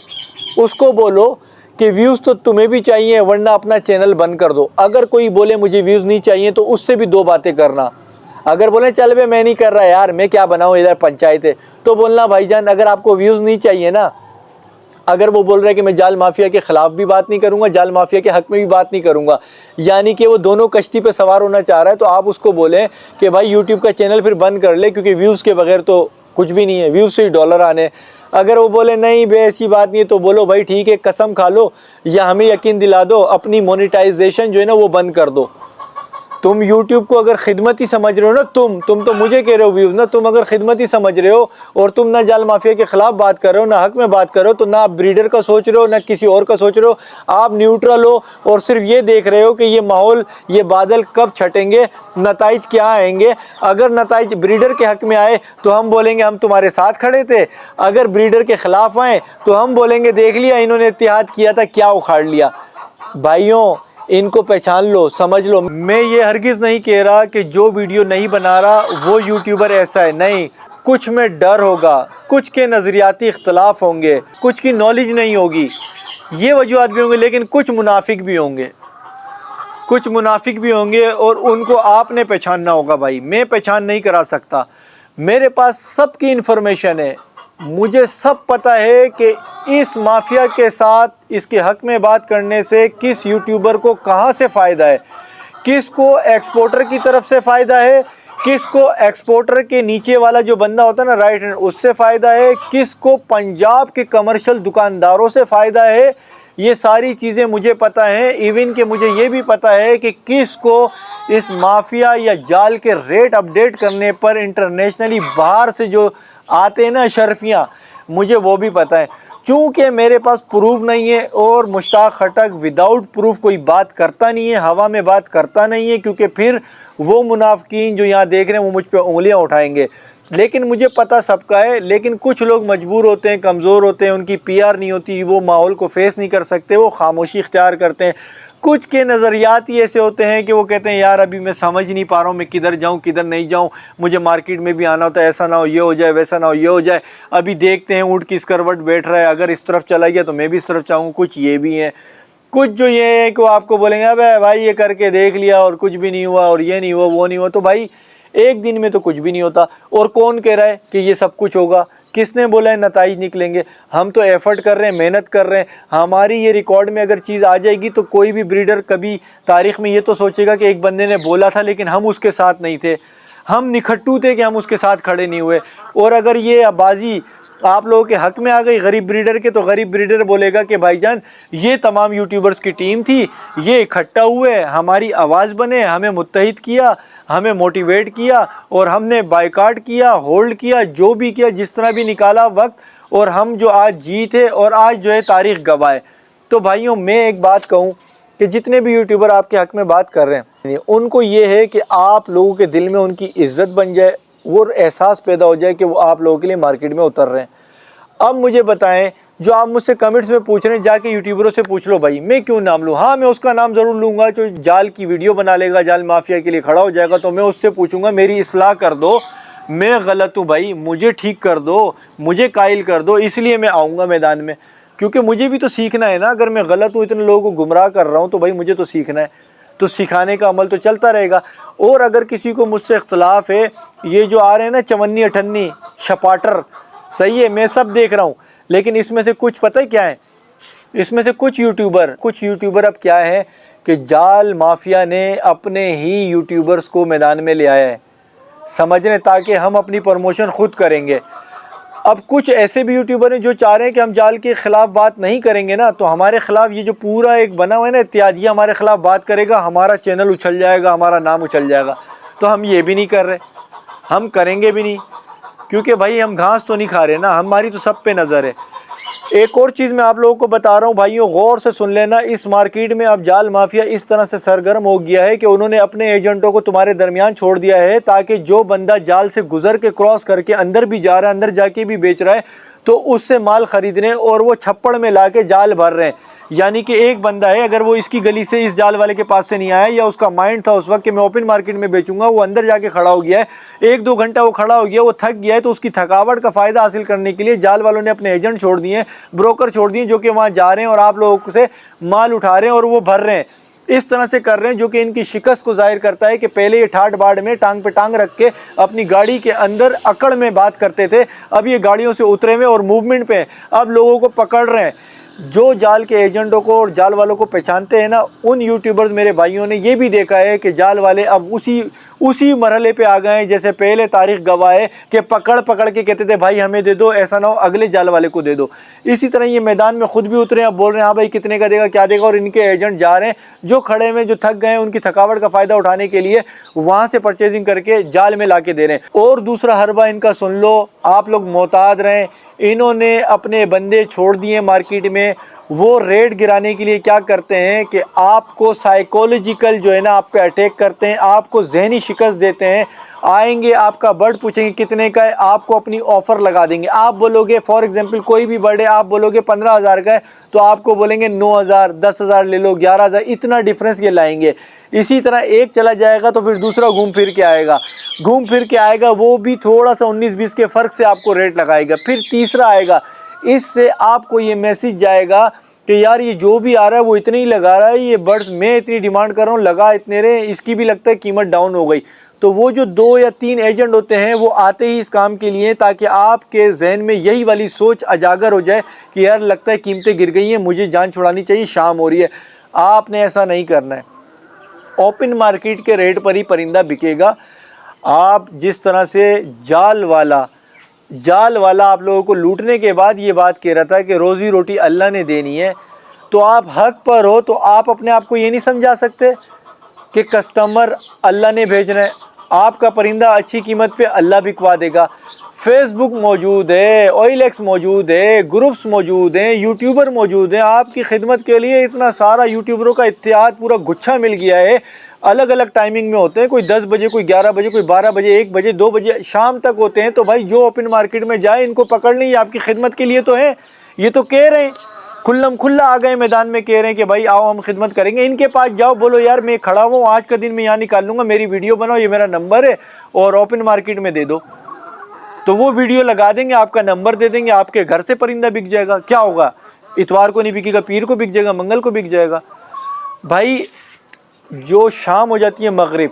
اس کو بولو کہ ویوز تو تمہیں بھی چاہیے ورنہ اپنا چینل بند کر دو۔ اگر کوئی بولے مجھے ویوز نہیں چاہیے تو اس سے بھی 2 باتیں کرنا۔ اگر بولیں چل بے میں نہیں کر رہا یار، میں کیا بناؤں ادھر پنچایت ہے، تو بولنا بھائی جان اگر آپ کو ویوز نہیں چاہیے نا، اگر وہ بول رہے کہ میں جال مافیا کے خلاف بھی بات نہیں کروں گا، جال مافیا کے حق میں بھی بات نہیں کروں گا، یعنی کہ وہ دونوں کشتی پہ سوار ہونا چاہ رہا ہے، تو آپ اس کو بولیں کہ بھائی یوٹیوب کا چینل پھر بند کر لے، کیونکہ ویوز کے بغیر تو کچھ بھی نہیں ہے، ویوز سے ہی $، آنے۔ اگر وہ بولے نہیں بے ایسی بات نہیں ہے تو بولو بھائی ٹھیک ہے، قسم کھا لو یا ہمیں یقین دلا دو، اپنی مونیٹائزیشن جو ہے نا وہ بند کر دو۔ تم یوٹیوب کو اگر خدمتی سمجھ رہے ہو نا، تم تو مجھے کہہ رہے ہو ویوز نا، تم اگر خدمتی سمجھ رہے ہو اور تم نہ جال مافیا کے خلاف بات کر رہے ہو نہ حق میں بات کر رہے ہو، تو نہ آپ بریڈر کا سوچ رہے ہو نہ کسی اور کا سوچ رہے ہو، آپ نیوٹرل ہو اور صرف یہ دیکھ رہے ہو کہ یہ ماحول، یہ بادل کب چھٹیں گے، نتائج کیا آئیں گے۔ اگر نتائج بریڈر کے حق میں آئے تو ہم بولیں گے ہم تمہارے ساتھ کھڑے تھے، اگر بریڈر کے خلاف آئیں تو ہم بولیں گے دیکھ لیا انہوں نے اتحاد کیا تھا کیا اکھاڑ لیا۔ بھائیوں ان کو پہچان لو، سمجھ لو۔ میں یہ ہرگز نہیں کہہ رہا کہ جو ویڈیو نہیں بنا رہا وہ یوٹیوبر ایسا ہے، نہیں، کچھ میں ڈر ہوگا، کچھ کے نظریاتی اختلاف ہوں گے، کچھ کی نالج نہیں ہوگی، یہ وجوہات بھی ہوں گے، لیکن کچھ منافق بھی ہوں گے، اور ان کو آپ نے پہچاننا ہوگا۔ بھائی میں پہچان نہیں کرا سکتا، میرے پاس سب کی انفارمیشن ہے، مجھے سب پتہ ہے کہ اس مافیا کے ساتھ اس کے حق میں بات کرنے سے کس یوٹیوبر کو کہاں سے فائدہ ہے، کس کو ایکسپورٹر کی طرف سے فائدہ ہے، کس کو ایکسپورٹر کے نیچے والا جو بندہ ہوتا ہے نا رائٹ ہینڈ اس سے فائدہ ہے، کس کو پنجاب کے کمرشل دکانداروں سے فائدہ ہے، یہ ساری چیزیں مجھے پتہ ہیں۔ ایون کہ مجھے یہ بھی پتہ ہے کہ کس کو اس مافیا یا جال کے ریٹ اپڈیٹ کرنے پر انٹرنیشنلی باہر سے جو آتے ہیں نا اشرفیاں، مجھے وہ بھی پتہ ہے۔ چونکہ میرے پاس پروف نہیں ہے اور مشتاق خٹک وداؤٹ پروف کوئی بات کرتا نہیں ہے، ہوا میں بات کرتا نہیں ہے، کیونکہ پھر وہ منافقین جو یہاں دیکھ رہے ہیں وہ مجھ پہ انگلیاں اٹھائیں گے۔ لیکن مجھے پتہ سب کا ہے، لیکن کچھ لوگ مجبور ہوتے ہیں، کمزور ہوتے ہیں، ان کی پی آر نہیں ہوتی، وہ ماحول کو فیس نہیں کر سکتے، وہ خاموشی اختیار کرتے ہیں۔ کچھ کے نظریات ہی ایسے ہوتے ہیں کہ وہ کہتے ہیں یار ابھی میں سمجھ نہیں پا رہا ہوں میں کدھر جاؤں کدھر نہیں جاؤں، مجھے مارکیٹ میں بھی آنا ہوتا ہے، ایسا نہ ہو یہ ہو جائے ویسا نہ ہو یہ ہو جائے، ابھی دیکھتے ہیں اونٹ کس کروٹ بیٹھ رہا ہے، اگر اس طرف چلا گیا تو میں بھی اس طرف چاہوں۔ کچھ یہ بھی ہیں، کچھ جو یہ ہے کہ وہ آپ کو بولیں گے ابے بھائی یہ کر کے دیکھ لیا اور کچھ بھی نہیں ہوا اور یہ نہیں ہوا وہ نہیں ہوا۔ تو بھائی ایک دن میں تو کچھ بھی نہیں ہوتا، اور کون کہہ رہا ہے کہ یہ سب کچھ ہوگا؟ کس نے بولا ہے نتائج نکلیں گے؟ ہم تو ایفرٹ کر رہے ہیں، محنت کر رہے ہیں، ہماری یہ ریکارڈ میں اگر چیز آ جائے گی تو کوئی بھی بریڈر کبھی تاریخ میں یہ تو سوچے گا کہ ایک بندے نے بولا تھا لیکن ہم اس کے ساتھ نہیں تھے، ہم نکھٹو تھے کہ ہم اس کے ساتھ کھڑے نہیں ہوئے۔ اور اگر یہ بازی آپ لوگوں کے حق میں آ گئی غریب بریڈر کے، تو غریب بریڈر بولے گا کہ بھائی جان یہ تمام یوٹیوبرز کی ٹیم تھی، یہ اکٹھا ہوئے ہماری آواز بنے، ہمیں متحد کیا، ہمیں موٹیویٹ کیا، اور ہم نے بائیکاٹ کیا، ہولڈ کیا، جو بھی کیا، جس طرح بھی نکالا وقت، اور ہم جو آج جیتے اور آج جو ہے تاریخ گواہ ہے۔ تو بھائیوں میں ایک بات کہوں کہ جتنے بھی یوٹیوبر آپ کے حق میں بات کر رہے ہیں ان کو یہ ہے کہ آپ لوگوں کے دل میں ان کی عزت بن جائے، وہ احساس پیدا ہو جائے کہ وہ آپ لوگوں کے لیے مارکیٹ میں اتر رہے ہیں۔ اب مجھے بتائیں، جو آپ مجھ سے کمنٹس میں پوچھ رہے ہیں جا کے یوٹیوبروں سے پوچھ لو بھائی، میں کیوں نام لوں؟ ہاں میں اس کا نام ضرور لوں گا جو جال کی ویڈیو بنا لے گا، جال مافیا کے لیے کھڑا ہو جائے گا، تو میں اس سے پوچھوں گا میری اصلاح کر دو، میں غلط ہوں بھائی، مجھے ٹھیک کر دو، مجھے قائل کر دو، اس لیے میں آؤں گا میدان میں، کیونکہ مجھے بھی تو سیکھنا ہے نا۔ اگر میں غلط ہوں، اتنے لوگوں کو گمراہ کر رہا ہوں، تو بھائی مجھے تو سیکھنا ہے، تو سکھانے کا عمل تو چلتا رہے گا۔ اور اگر کسی کو مجھ سے اختلاف ہے، یہ جو آ رہے ہیں نا چونی اٹھنی شپاٹر، صحیح ہے میں سب دیکھ رہا ہوں، لیکن اس میں سے کچھ پتہ ہے کیا ہے، اس میں سے کچھ یوٹیوبر اب کیا ہے کہ جال مافیا نے اپنے ہی یوٹیوبرز کو میدان میں لے آیا ہے، سمجھ رہے ہیں، تاکہ ہم اپنی پروموشن خود کریں گے۔ اب کچھ ایسے بھی یوٹیوبر ہیں جو چاہ رہے ہیں کہ ہم جال کے خلاف بات نہیں کریں گے نا، تو ہمارے خلاف یہ جو پورا ایک بنا ہوا ہے نا اتحادیہ ہمارے خلاف بات کرے گا، ہمارا چینل اچھل جائے گا، ہمارا نام اچھل جائے گا۔ تو ہم یہ بھی نہیں کر رہے، ہم کریں گے بھی نہیں، کیونکہ بھائی ہم گھاس تو نہیں کھا رہے نا، ہماری تو سب پہ نظر ہے۔ ایک اور چیز میں آپ لوگوں کو بتا رہا ہوں بھائیوں، غور سے سن لینا، اس مارکیٹ میں اب جال مافیا اس طرح سے سرگرم ہو گیا ہے کہ انہوں نے اپنے ایجنٹوں کو تمہارے درمیان چھوڑ دیا ہے، تاکہ جو بندہ جال سے گزر کے کراس کر کے اندر بھی جا رہا ہے، اندر جا کے بھی بیچ رہا ہے، تو اس سے مال خریدنے اور وہ چھپڑ میں لا کے جال بھر رہے ہیں۔ یعنی کہ ایک بندہ ہے، اگر وہ اس کی گلی سے اس جال والے کے پاس سے نہیں آیا، یا اس کا مائنڈ تھا اس وقت کہ میں اوپن مارکیٹ میں بیچوں گا، وہ اندر جا کے کھڑا ہو گیا ہے، 1-2 گھنٹہ وہ کھڑا ہو گیا، وہ تھک گیا ہے، تو اس کی تھکاوٹ کا فائدہ حاصل کرنے کے لیے جال والوں نے اپنے ایجنٹ چھوڑ دیے ہیں، بروکر چھوڑ دیے، جو کہ وہاں جا رہے ہیں اور آپ لوگوں سے مال اٹھا رہے ہیں اور وہ بھر رہے ہیں، اس طرح سے کر رہے ہیں، جو کہ ان کی شکست کو ظاہر کرتا ہے کہ پہلے یہ ٹھاٹ باڑ میں ٹانگ پہ ٹانگ رکھ کے اپنی گاڑی کے اندر اکڑ میں بات کرتے تھے، اب یہ گاڑیوں سے اترے ہوئے اور موومنٹ پہ اب لوگوں کو پکڑ رہے ہیں۔ جو جال کے ایجنٹوں کو اور جال والوں کو پہچانتے ہیں نا، ان یوٹیوبرز میرے بھائیوں نے یہ بھی دیکھا ہے کہ جال والے اب اسی مرحلے پہ آ گئے ہیں جیسے پہلے تاریخ گواہ ہے کہ پکڑ کے کہتے تھے بھائی ہمیں دے دو، ایسا نہ ہو اگلے جال والے کو دے دو۔ اسی طرح یہ میدان میں خود بھی اترے ہیں، اب بول رہے ہیں ہاں بھائی کتنے کا دے گا کیا دے گا، اور ان کے ایجنٹ جا رہے ہیں جو کھڑے میں جو تھک گئے ہیں ان کی تھکاوٹ کا فائدہ اٹھانے کے لیے وہاں سے پرچیزنگ کر کے جال میں لا کے دے رہے ہیں۔ اور دوسرا حربہ ان کا سن لو، آپ لوگ محتاط رہیں، انہوں نے اپنے بندے چھوڑ دیے مارکیٹ میں، وہ ریٹ گرانے کے لیے کیا کرتے ہیں کہ آپ کو سائیکولوجیکل جو ہے نا آپ پہ اٹیک کرتے ہیں، آپ کو ذہنی شکست دیتے ہیں، آئیں گے آپ کا برڈ پوچھیں گے کتنے کا ہے، آپ کو اپنی آفر لگا دیں گے، آپ بولو گے فار ایگزامپل کوئی بھی برڈ ہے، آپ بولو گے 15,000 کا ہے تو آپ کو بولیں گے 9,000 10,000 لے لو 11,000، اتنا ڈفرینس یہ لائیں گے۔ اسی طرح ایک چلا جائے گا تو پھر دوسرا گھوم پھر کے آئے گا، وہ بھی تھوڑا سا 19-20 کے فرق سے آپ کو ریٹ لگائے گا، پھر تیسرا آئے گا، اس سے آپ کو یہ میسج جائے گا کہ یار یہ جو بھی آ رہا ہے وہ اتنے ہی لگا رہا ہے، یہ برڈز میں اتنی ڈیمانڈ کر رہا ہوں لگا اتنے رہے، اس کی بھی لگتا ہے قیمت ڈاؤن ہو گئی۔ تو وہ جو 2 یا 3 ایجنٹ ہوتے ہیں وہ آتے ہی اس کام کے لیے تاکہ آپ کے ذہن میں یہی والی سوچ اجاگر ہو جائے کہ یار لگتا ہے قیمتیں گر گئی ہیں، مجھے جان چھڑانی چاہیے، شام ہو رہی ہے۔ آپ نے ایسا نہیں کرنا ہے، اوپن مارکیٹ کے ریٹ پر ہی پرندہ بکے گا۔ آپ جس طرح سے جال والا آپ لوگوں کو لوٹنے کے بعد یہ بات کہہ رہا تھا کہ روزی روٹی اللہ نے دینی ہے، تو آپ حق پر ہو تو آپ اپنے آپ کو یہ نہیں سمجھا سکتے کہ کسٹمر اللہ نے بھیجنا ہے؟ آپ کا پرندہ اچھی قیمت پہ اللہ بکوا دے گا۔ فیس بک موجود ہے، آئل ایکس موجود ہے، گروپس موجود ہیں، یوٹیوبر موجود ہیں آپ کی خدمت کے لیے۔ اتنا سارا یوٹیوبروں کا اتحاد پورا گچھا مل گیا ہے، الگ الگ ٹائمنگ میں ہوتے ہیں، کوئی 10 بجے، کوئی 11 بجے، کوئی 12 بجے، 1 بجے، 2 بجے شام تک ہوتے ہیں۔ تو بھائی جو اوپن مارکیٹ میں جائے ان کو پکڑ لیں، یہ آپ کی خدمت کے لیے تو ہے، یہ تو کہہ رہے ہیں کھلم کھلا آ گئے میدان میں، کہہ رہے ہیں کہ بھائی آؤ ہم خدمت کریں گے۔ ان کے پاس جاؤ، بولو یار میں کھڑا ہوں، آج کا دن میں یہاں نکال لوں گا، میری ویڈیو بناؤ، یہ میرا نمبر ہے اور اوپن مارکیٹ میں دے دو، تو وہ ویڈیو لگا دیں گے، آپ کا نمبر دے دیں گے، آپ کے گھر سے پرندہ بک جائے گا۔ کیا ہوگا؟ اتوار کو نہیں بکے گا، پیر کو بک جائے گا، منگل کو بک جائے گا۔ بھائی جو شام ہو جاتی ہے مغرب،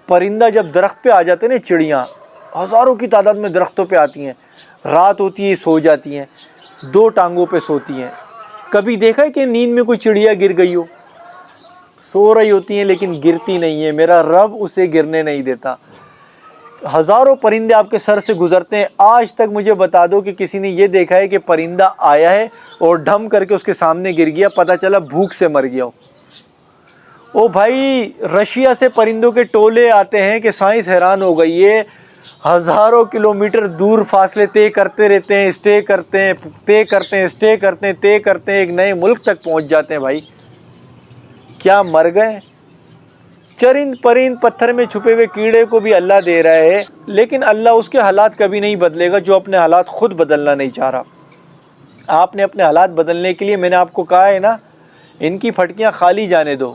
پرندہ جب درخت پہ آ جاتے ہیں نا، چڑیاں ہزاروں کی تعداد میں درختوں پہ آتی ہیں، رات ہوتی ہے سو جاتی ہیں، 2 ٹانگوں پہ سوتی ہیں۔ کبھی دیکھا ہے کہ نیند میں کوئی چڑیا گر گئی ہو؟ سو رہی ہوتی ہیں لیکن گرتی نہیں ہے، میرا رب اسے گرنے نہیں دیتا۔ ہزاروں پرندے آپ کے سر سے گزرتے ہیں، آج تک مجھے بتا دو کہ کسی نے یہ دیکھا ہے کہ پرندہ آیا ہے اور ڈھم کر کے اس کے سامنے گر گیا، پتہ چلا بھوک سے مر گیا ہو۔ او بھائی رشیا سے پرندوں کے ٹولے آتے ہیں کہ سائنس حیران ہو گئی ہے، ہزاروں کلومیٹر دور فاصلے طے کرتے رہتے ہیں، اسٹے کرتے ہیں، طے کرتے ہیں، اسٹے کرتے ہیں، طے کرتے ہیں، ایک نئے ملک تک پہنچ جاتے ہیں۔ بھائی کیا مر گئے؟ چرند پرند پتھر میں چھپے ہوئے کیڑے کو بھی اللہ دے رہا ہے، لیکن اللہ اس کے حالات کبھی نہیں بدلے گا جو اپنے حالات خود بدلنا نہیں چاہ رہا۔ آپ نے اپنے حالات بدلنے کے لیے، میں نے آپ کو کہا ہے نا، ان کی پھٹکیاں خالی جانے دو،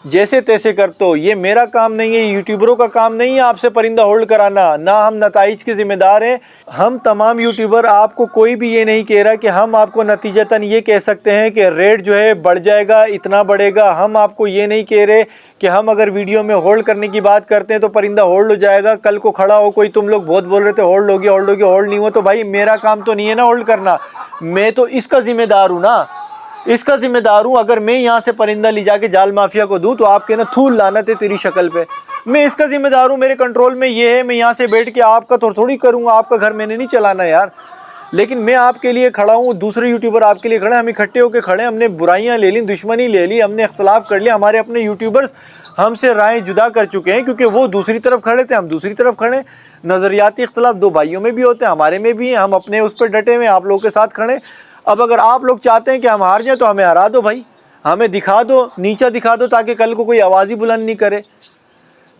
جیسے تیسے کر تو۔ یہ میرا کام نہیں ہے، یوٹیوبروں کا کام نہیں ہے آپ سے پرندہ ہولڈ کرانا، نہ ہم نتائج کے ذمہ دار ہیں۔ ہم تمام یوٹیوبر، آپ کو کوئی بھی یہ نہیں کہہ رہا کہ ہم آپ کو نتیجتاً یہ کہہ سکتے ہیں کہ ریٹ جو ہے بڑھ جائے گا، اتنا بڑھے گا۔ ہم آپ کو یہ نہیں کہہ رہے کہ ہم اگر ویڈیو میں ہولڈ کرنے کی بات کرتے ہیں تو پرندہ ہولڈ ہو جائے گا، کل کو کھڑا ہو کوئی، تم لوگ بہت بول رہے تھے ہولڈ ہو گیا، ہولڈ ہو گیا، ہولڈ نہیں ہوا، تو بھائی میرا کام تو نہیں ہے نا ہولڈ کرنا، میں تو اس کا ذمہ دار ہوں نا، اس کا ذمہ دار ہوں۔ اگر میں یہاں سے پرندہ لے جا کے جال مافیا کو دوں تو آپ کہنا تھول لعنت ہے تیری شکل پہ، میں اس کا ذمہ دار ہوں، میرے کنٹرول میں یہ ہے، میں یہاں سے بیٹھ کے آپ کا تھوڑی کروں گا، آپ کا گھر میں نے نہیں چلانا یار، لیکن میں آپ کے لیے کھڑا ہوں، دوسرے یوٹیوبر آپ کے لیے کھڑے ہیں، ہم اکٹھے ہو کے کھڑے ہیں، ہم نے برائیاں لے لیں، دشمنی لے لی، ہم نے اختلاف کر لیا، ہمارے اپنے یوٹیوبرز ہم سے رائے جدا کر چکے ہیں کیونکہ وہ دوسری طرف کھڑے تھے، ہم دوسری طرف کھڑے ہیں۔ نظریاتی اختلاف دو بھائیوں میں بھی ہوتے ہیں، ہمارے میں بھی ہیں، ہم اپنے اس پہ ڈٹے ہوئے ہیں، آپ لوگوں کے ساتھ کھڑے ہیں۔ اب اگر آپ لوگ چاہتے ہیں کہ ہم ہار جائیں تو ہمیں ہرا دو بھائی، ہمیں دکھا دو، نیچا دکھا دو، تاکہ کل کو کوئی آواز ہی بلند نہیں کرے۔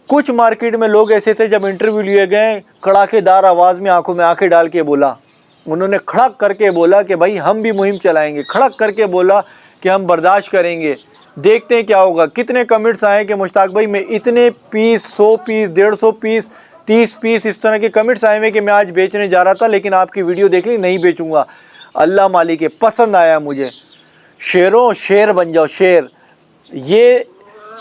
کچھ مارکیٹ میں لوگ ایسے تھے، جب انٹرویو لیے گئے، کڑاکے دار آواز میں آنکھوں میں آنکھیں ڈال کے بولا، انہوں نے کھڑک کر کے بولا کہ بھائی ہم بھی مہم چلائیں گے، کھڑک کر کے بولا کہ ہم برداشت کریں گے، دیکھتے ہیں کیا ہوگا۔ کتنے کمنٹس آئے کہ مشتاق بھائی میں اتنے پیس، 100 پیس، 150 پیس، 30 پیس، اس طرح کے کمنٹس آئے ہوئے کہ میں آج بیچنے جا رہا تھا لیکن آپ کی ویڈیو دیکھ لی، نہیں بیچوں گا، اللہ مالک ہے، پسند آیا مجھے۔ شیروں شیر بن جاؤ، شیر۔ یہ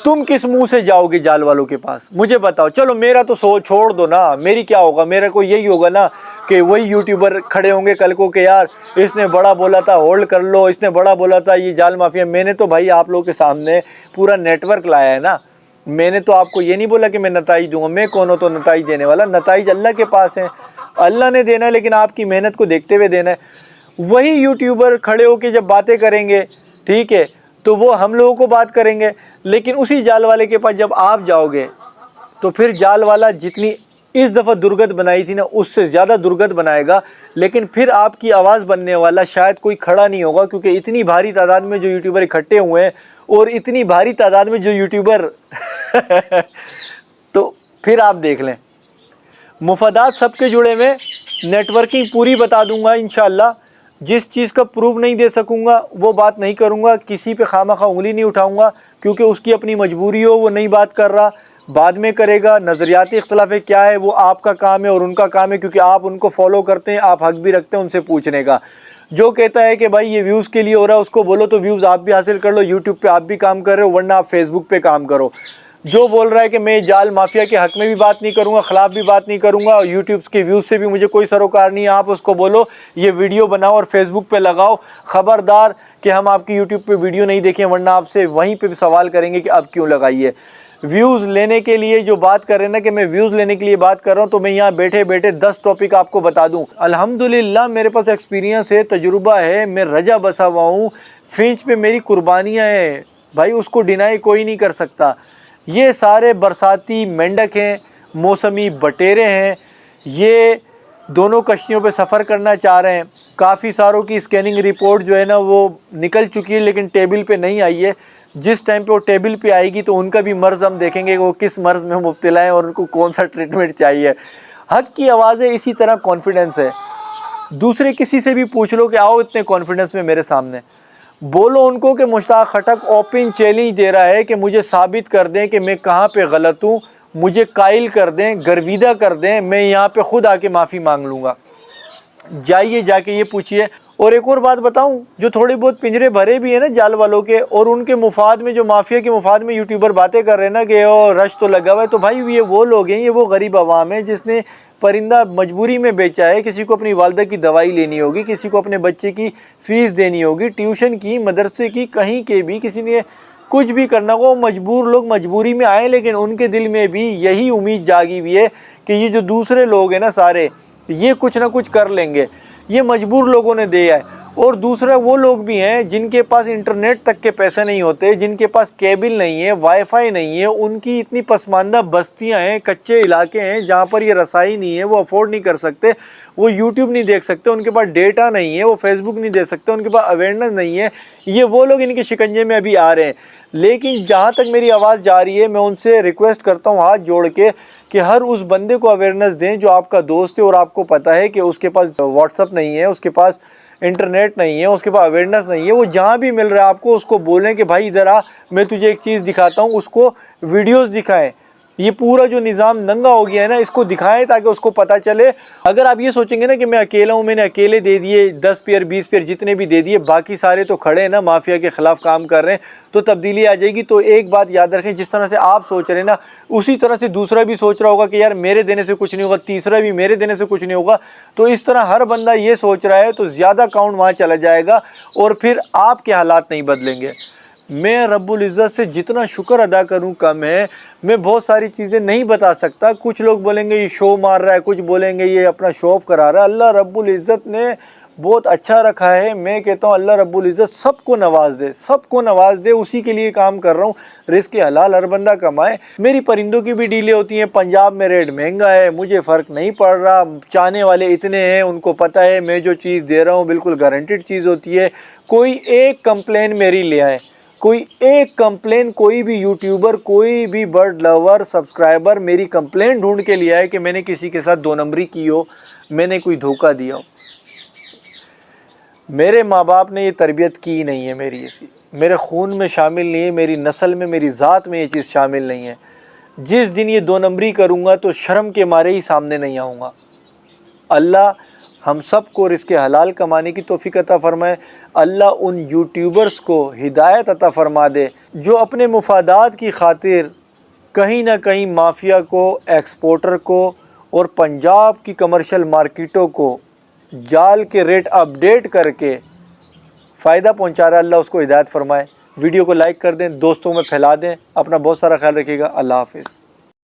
تم کس منہ سے جاؤ گے جال والوں کے پاس؟ مجھے بتاؤ۔ چلو میرا تو چھوڑ دو نا، میری کیا ہوگا، میرا کو یہی ہوگا نا کہ وہی یوٹیوبر کھڑے ہوں گے کل کو کہ یار اس نے بڑا بولا تھا ہولڈ کر لو، اس نے بڑا بولا تھا یہ جال مافیا۔ میں نے تو بھائی آپ لوگوں کے سامنے پورا نیٹ ورک لایا ہے نا، میں نے تو آپ کو یہ نہیں بولا کہ میں نتائج دوں گا، میں کون ہوں تو نتائج دینے والا؟ نتائج اللہ کے پاس ہیں، اللہ نے دینا ہے، لیکن آپ کی محنت کو دیکھتے ہوئے دینا ہے۔ وہی یوٹیوبر کھڑے ہو کے جب باتیں کریں گے، ٹھیک ہے، تو وہ ہم لوگوں کو بات کریں گے، لیکن اسی جال والے کے پاس جب آپ جاؤ گے تو پھر جال والا جتنی اس دفعہ درگت بنائی تھی نا اس سے زیادہ درگت بنائے گا، لیکن پھر آپ کی آواز بننے والا شاید کوئی کھڑا نہیں ہوگا، کیونکہ اتنی بھاری تعداد میں جو یوٹیوبر اکٹھے ہوئے ہیں اور اتنی بھاری تعداد میں جو یوٹیوبر تو پھر آپ دیکھ لیں، مفادات سب کے جڑے ہوئے، نیٹ ورکنگ پوری بتا دوں گا انشاءاللہ۔ جس چیز کا پروف نہیں دے سکوں گا وہ بات نہیں کروں گا، کسی پہ خواہ انگلی نہیں اٹھاؤں گا، کیونکہ اس کی اپنی مجبوری ہو، وہ نہیں بات کر رہا، بعد میں کرے گا۔ نظریاتی اختلاف کیا ہے وہ آپ کا کام ہے اور ان کا کام ہے، کیونکہ آپ ان کو فالو کرتے ہیں، آپ حق بھی رکھتے ہیں ان سے پوچھنے کا۔ جو کہتا ہے کہ بھائی یہ ویوز کے لیے ہو رہا ہے، اس کو بولو تو ویوز آپ بھی حاصل کر لو، یوٹیوب پہ آپ بھی کام کر رہے ہو، ورنہ آپ فیس بک پہ کام کرو۔ جو بول رہا ہے کہ میں جال مافیا کے حق میں بھی بات نہیں کروں گا، خلاف بھی بات نہیں کروں گا، اور یوٹیوب کے ویوز سے بھی مجھے کوئی سروکار نہیں ہے، آپ اس کو بولو یہ ویڈیو بناؤ اور فیس بک پہ لگاؤ، خبردار کہ ہم آپ کی یوٹیوب پہ ویڈیو نہیں دیکھیں، ورنہ آپ سے وہیں پہ بھی سوال کریں گے کہ اب کیوں لگائی ہے۔ ویوز لینے کے لیے جو بات کر رہے ہیں نا کہ میں ویوز لینے کے لیے بات کر رہا ہوں، تو میں یہاں بیٹھے بیٹھے 10 ٹاپک آپ کو بتا دوں۔ الحمدللہ میرے پاس ایکسپیرینس ہے، تجربہ ہے، میں رجا بسا ہوا ہوں، فینچ پہ میری قربانیاں ہیں بھائی، اس کو ڈینائی کوئی نہیں کر سکتا۔ یہ سارے برساتی مینڈک ہیں، موسمی بٹیرے ہیں، یہ دونوں کشتیوں پہ سفر کرنا چاہ رہے ہیں۔ کافی ساروں کی اسکیننگ رپورٹ جو ہے نا وہ نکل چکی ہے لیکن ٹیبل پہ نہیں آئی ہے۔ جس ٹائم پہ وہ ٹیبل پہ آئے گی تو ان کا بھی مرض ہم دیکھیں گے کہ وہ کس مرض میں مبتلا ہیں اور ان کو کون سا ٹریٹمنٹ چاہیے۔ حق کی آواز ہے، اسی طرح کانفیڈنس ہے۔ دوسرے کسی سے بھی پوچھ لو کہ آؤ اتنے کانفیڈنس میں میرے سامنے، بولو ان کو کہ مشتاق خٹک اوپن چیلنج دے رہا ہے کہ مجھے ثابت کر دیں کہ میں کہاں پہ غلط ہوں، مجھے قائل کر دیں، گرویدہ کر دیں، میں یہاں پہ خود آ کے معافی مانگ لوں گا۔ جائیے جا کے یہ پوچھیے۔ اور ایک اور بات بتاؤں، جو تھوڑے بہت پنجرے بھرے بھی ہیں نا جال والوں کے، اور ان کے مفاد میں جو مافیا کے مفاد میں یوٹیوبر باتیں کر رہے ہیں نا کہ رش تو لگا ہوا ہے، تو بھائی یہ وہ لوگ ہیں، یہ وہ غریب عوام ہیں جس نے پرندہ مجبوری میں بیچا ہے۔ کسی کو اپنی والدہ کی دوائی لینی ہوگی، کسی کو اپنے بچے کی فیس دینی ہوگی، ٹیوشن کی، مدرسے کی، کہیں کے بھی کسی نے کچھ بھی کرنا ہو، مجبور لوگ مجبوری میں آئے، لیکن ان کے دل میں بھی یہی امید جاگی ہوئی ہے کہ یہ جو دوسرے لوگ ہیں نا سارے، یہ کچھ نہ کچھ کر لیں گے، یہ مجبور لوگوں نے دیا ہے۔ اور دوسرا وہ لوگ بھی ہیں جن کے پاس انٹرنیٹ تک کے پیسے نہیں ہوتے، جن کے پاس کیبل نہیں ہے، وائی فائی نہیں ہے، ان کی اتنی پسماندہ بستیاں ہیں، کچے علاقے ہیں جہاں پر یہ رسائی نہیں ہے، وہ افورڈ نہیں کر سکتے، وہ یوٹیوب نہیں دیکھ سکتے، ان کے پاس ڈیٹا نہیں ہے، وہ فیس بک نہیں دیکھ سکتے، ان کے پاس اویئرنیس نہیں ہے، یہ وہ لوگ ان کے شکنجے میں ابھی آ رہے ہیں۔ لیکن جہاں تک میری آواز جا رہی ہے، میں ان سے ریکویسٹ کرتا ہوں ہاتھ جوڑ کے کہ ہر اس بندے کو اویئرنیس دیں جو آپ کا دوست ہے اور آپ کو پتہ ہے کہ اس کے پاس واٹس ایپ نہیں ہے، اس کے پاس انٹرنیٹ نہیں ہے، اس کے پاس اویئرنیس نہیں ہے، وہ جہاں بھی مل رہا ہے آپ کو اس کو بولیں کہ بھائی ادھر آ، میں تجھے ایک چیز دکھاتا ہوں، اس کو ویڈیوز دکھائیں۔ یہ پورا جو نظام ننگا ہو گیا ہے نا، اس کو دکھائیں تاکہ اس کو پتہ چلے۔ اگر آپ یہ سوچیں گے نا کہ میں اکیلا ہوں، میں نے اکیلے دے دیے 10 پیئر 20 پیئر جتنے بھی دے دیے، باقی سارے تو کھڑے ہیں نا مافیا کے خلاف کام کر رہے ہیں، تو تبدیلی آ جائے گی۔ تو ایک بات یاد رکھیں، جس طرح سے آپ سوچ رہے ہیں نا، اسی طرح سے دوسرا بھی سوچ رہا ہوگا کہ یار میرے دینے سے کچھ نہیں ہوگا، تیسرا بھی میرے دینے سے کچھ نہیں ہوگا۔ تو اس طرح ہر بندہ یہ سوچ رہا ہے تو زیادہ کاؤنٹ وہاں چلا جائے گا اور پھر آپ کے حالات نہیں بدلیں گے۔ میں رب العزت سے جتنا شکر ادا کروں کم ہے۔ میں بہت ساری چیزیں نہیں بتا سکتا، کچھ لوگ بولیں گے یہ شو مار رہا ہے، کچھ بولیں گے یہ اپنا شو آف کرا رہا ہے۔ اللہ رب العزت نے بہت اچھا رکھا ہے۔ میں کہتا ہوں اللہ رب العزت سب کو نواز دے، سب کو نواز دے، اسی کے لیے کام کر رہا ہوں۔ رزق حلال ہر بندہ کمائے۔ میری پرندوں کی بھی ڈیلیں ہوتی ہیں، پنجاب میں ریٹ مہنگا ہے، مجھے فرق نہیں پڑ رہا، چاہنے والے اتنے ہیں، ان کو پتہ ہے میں جو چیز دے رہا ہوں بالکل گارنٹیڈ چیز ہوتی ہے۔ کوئی ایک کمپلین میری لے آئے، کوئی ایک کمپلین، کوئی بھی یوٹیوبر، کوئی بھی برڈ لور سبسکرائبر میری کمپلین ڈھونڈ کے لے آئے کہ میں نے کسی کے ساتھ 2 نمبری کی ہو، میں نے کوئی دھوکہ دیا ہو۔ میرے ماں باپ نے یہ تربیت کی نہیں ہے میری، ایسی میرے خون میں شامل نہیں ہے، میری نسل میں، میری ذات میں یہ چیز شامل نہیں ہے۔ جس دن یہ 2 نمبری کروں گا تو شرم کے مارے ہی سامنے نہیں آؤں گا۔ اللہ ہم سب کو رزق حلال کمانے کی توفیق عطا فرمائے۔ اللہ ان یوٹیوبرز کو ہدایت عطا فرما دے جو اپنے مفادات کی خاطر کہیں نہ کہیں مافیا کو، ایکسپورٹر کو اور پنجاب کی کمرشل مارکیٹوں کو جال کے ریٹ اپڈیٹ کر کے فائدہ پہنچا رہا ہے۔ اللہ اس کو ہدایت فرمائے۔ ویڈیو کو لائک کر دیں، دوستوں میں پھیلا دیں۔ اپنا بہت سارا خیال رکھیے گا۔ اللہ حافظ۔